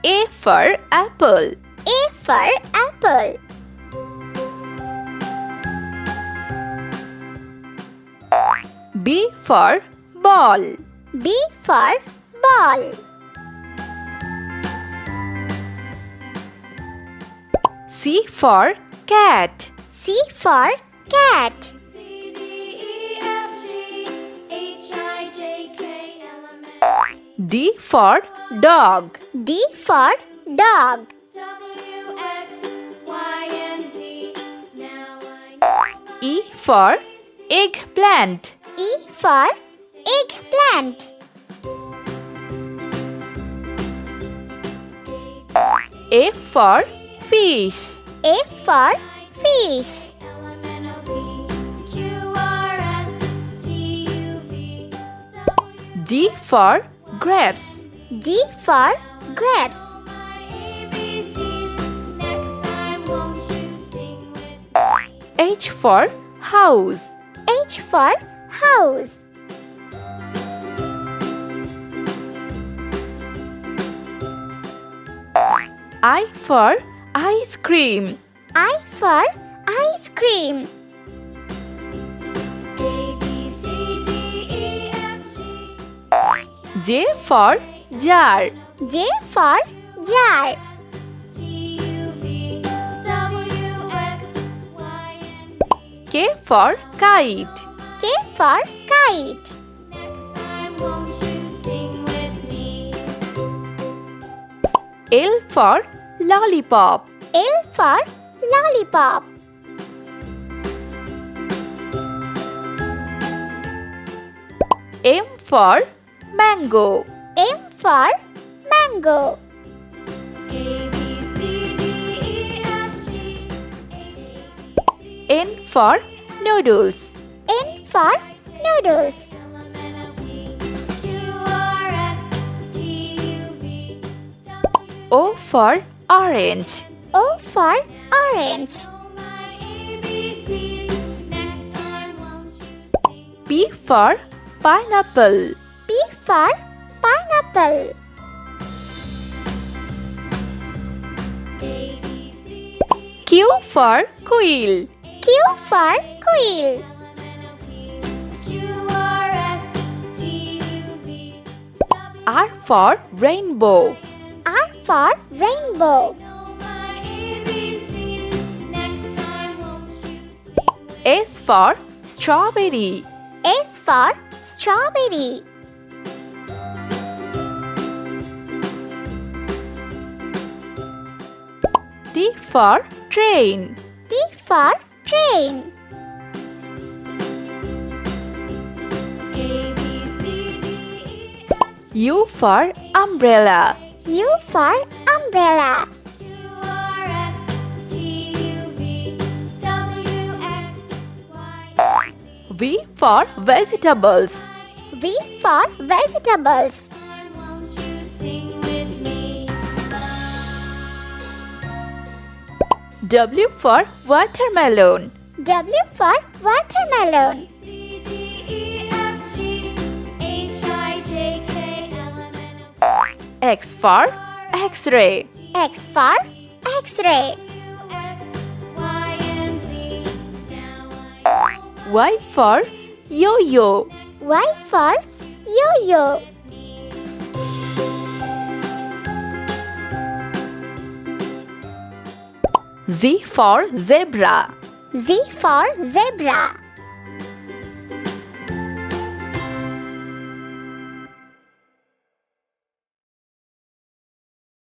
A for apple. A for apple. B for ball. B for ball. C for cat. C for cat. D for dog. D for dog. E for eggplant. E for eggplant. F for fish. F for fish. G for grapes. G for grapes. H for house. H for house. I for ice cream. I for ice cream. J for jar. J for jar. K for kite. K for kite. L for lollipop. L for lollipop. M for mango. M for mango. N for noodles. N for noodles. O for orange. O for orange. P for pineapple. P for pineapple. Q for quill. Q for quill. R for rainbow. R for rainbow. S for strawberry. S for strawberry. T for train. T for train. U for umbrella. U for umbrella. V for vegetables. V for vegetables. W for watermelon. W for watermelon. X for X-ray. X for X-ray. Y for yo-yo. Y for yo-yo. Z for zebra. Z for zebra.